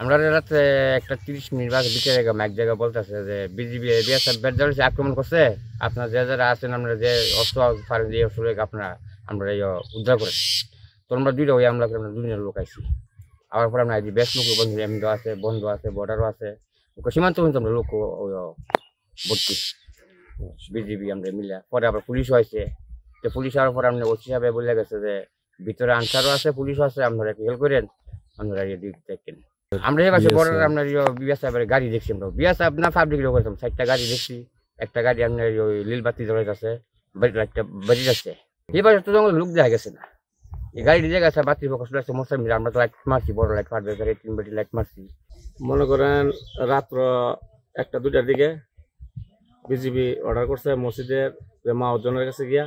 আমরা রাতে একটা 30 মিনিট বাজে বিকেলে এক জায়গায় বলতেছে যে বিজিবি আক্রমণ করছে, আপনার যে যারা আছেন আমরা যে অস্ত্র ফারেন দিয়ে অস্ত্র আপনারা আমরা উদ্ধার করেন। তো আমরা দুইটা ওই আমরা দুজনের লোক আইছি। আবার পরে আমরা বেশ লোক বন্ধু এমনি আছে, বন্ধু আছে, বর্ডারও আছে, সীমান্ত পর্যন্ত আমরা লোক ভর্তি বিজিবি আমরা মিলে। পরে আবার পুলিশ হয়েছে, তো পুলিশ হওয়ার পরে আমরা ওসি সাহেব বলে গেছে যে ভিতরে আনসারও আছে, পুলিশও আছে, আপনারা হেল্প করেন, আপনারা দেখেন। আমরা এই পাশে বড় আপনার বিয়া সাহেবের গাড়ি দেখছি, আমরা বিয়া সাহেব না পাবলিক করতাম 4টা গাড়ি দেখছি। একটা গাড়ি আপনার ওই লীলবাতি ধরে আছে, বাড়ি যাচ্ছে। এই পাশে তো লোক দেখা গেছে না, এই গাড়ি দিয়ে গেছে বাতি ফোকাস আছে মশা মিলে। আমরা তো লাইট মারছি, বড় লাইট ফাটবে 3 বাটি লাইট মারছি। মনে করেন রাত্র 1টা-2টার দিকে বিজিবি অর্ডার করছে মসজিদের মাহজনের কাছে গিয়া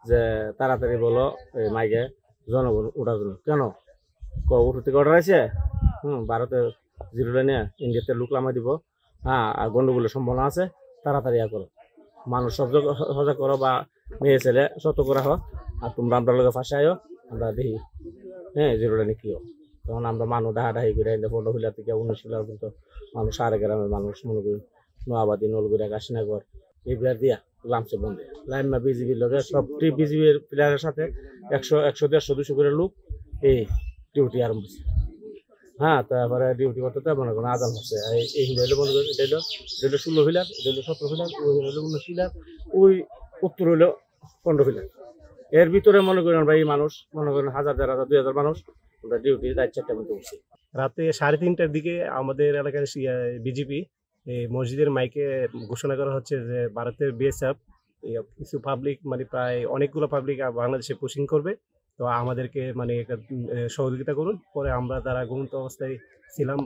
যে তাড়াতাড়ি বলো এই মাইকে জনগণ উঠার জন্য। কেন উঠো থেকে অর্ডার আছে, ভারতের 0 লাইনে ইন্ডিয়াতে লোক নামাই দিব, আর গন্ডগোলের সম্ভাবনা আছে, তাড়াতাড়ি করো, মানুষ সজাগ করো বা মেয়ে ছেলে সত করা হোক, আর তোমরা আমরা লোকের ফাঁসে আয়ো, আমরা দেখি 0 লাইনে কি হোক। তখন আমরা মানুষ ডাহাডাহি করে 15 হুইলার থেকে 19 হুইলার পর্যন্ত মানুষ, সারে গ্রামের মানুষ মনে করি নোয়াবাদী, নলগুড়া, কাশিনাগর এই বিয়ার দিয়া লামছে বন্ধে লাইমা বিজিবির লোকের সবটি বিজিবির প্লেয়ারের সাথে 100, 150, 200 করে লোক এই ডিউটি আরম্ভ হচ্ছে। তারপরে ডিউটি করতে তো মনে করেন আদান হচ্ছে এই হিলাইলে মনে করেন এটা হলো 16 হুইলার, এটা হলো 17 হুইলার, ওই হলো 19 হুইলার, ওই উত্তর হইলো 15 হুইলার। এর ভিতরে মনে করেন ভাই মানুষ মনে করেন 1000, 1500, 2000 মানুষ আমরা ডিউটি রাত 4টার মধ্যে উঠছি। রাতে 3:30টার দিকে আমাদের এলাকার বিজেপি মসজিদের মাইকে ঘোষণা করা হচ্ছে যে ভারতের বিএসএফ কিছু পাবলিক মানে প্রায় অনেকগুলো পাবলিক বাংলাদেশে পুশিং করবে, তো আমাদেরকে মানে সহযোগিতা করুন। পরে আমরা তারা ঘুমন্ত অবস্থায় ছিলাম,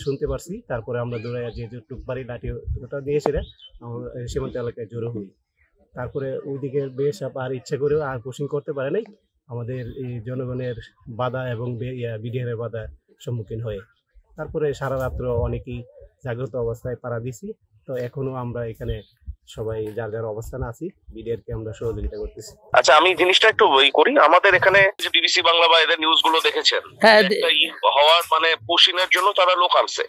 শুনতে পারছি। তারপরে আমরা দৌড়াই যে টুকবাড়ি লাঠি ওটা নিয়ে সেরে সীমান্ত এলাকায় জড়ো হই। তারপরে ওইদিকে বিএসএফ আর ইচ্ছা করেও আর পুশিং করতে পারে নাই, আমাদের এই জনগণের বাধা এবং বিডিআর এর বাধা সম্মুখীন হয়ে। তারপরে সারা রাত্র অনেকেই জাগ্রত অবস্থায় পাড়া দিছি। তো এখনো আমরা এখানে সবাই যার যার অবস্থানে আছি, বিডিআর কে আমরা সহযোগিতা করতেছি। আচ্ছা, আমি জিনিসটা একটু করি। আমাদের এখানে যে বিবিসি বাংলা বা এদের নিউজ গুলো দেখেছেন, হওয়ার মানে পুশিনের জন্য তারা লোক আনছে।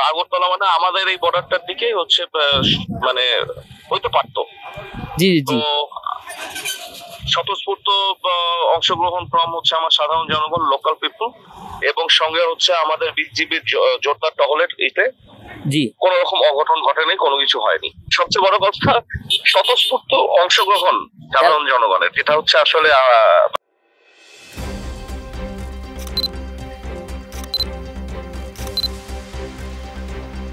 আগরতলা মানে আমাদের এই বর্ডারটার দিকে হচ্ছে মানে হইতে পারতো। তো স্বতঃস্ফূর্ত অংশগ্রহণ ফ্রম হচ্ছে আমার সাধারণ জনগণ, লোকাল পিপল, এবং সঙ্গে হচ্ছে আমাদের বিজিবির জোরদার টহলের ইতে কোন রকম অঘটন ঘটেনি, কোনো কিছু হয়নি। সবচেয়ে বড় কথা স্বতঃস্ফূর্ত অংশগ্রহণ সাধারণ জনগণের, যেটা হচ্ছে আসলে